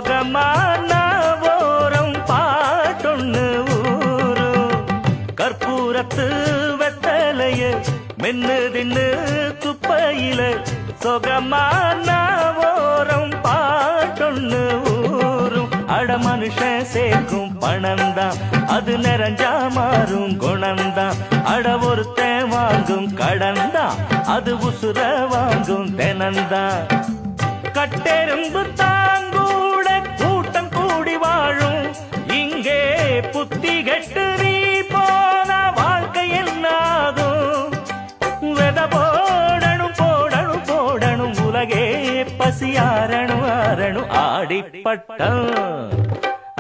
சொகமான ஓரம் பாட்டொன்னு ஊரும் கற்பூரத்து வெத்தலைய மென்னு தின்னு குப்பையில சொகமான ஓரம் பாட்டொன்னு ஊரும் அட மனுஷன் சேர்க்கும் பணம்தான் அது நிறைஞ்சா மாறும் குணம்தான் அட ஒருத்தன் வாங்கும் கடன்தான் அது உசுர வாங்கும் தினந்தான் கட்டெரும்பு தாங்கூட கூட்டம் கூடி வாழும் இங்கே புத்தி கெட்டு நீ போன வாழ்க்கை என்னாகும் வெத போடணும் போடணும் போடணும் உலகே பசியாரணும் ஆரணும் ஆடிப்பட்டம்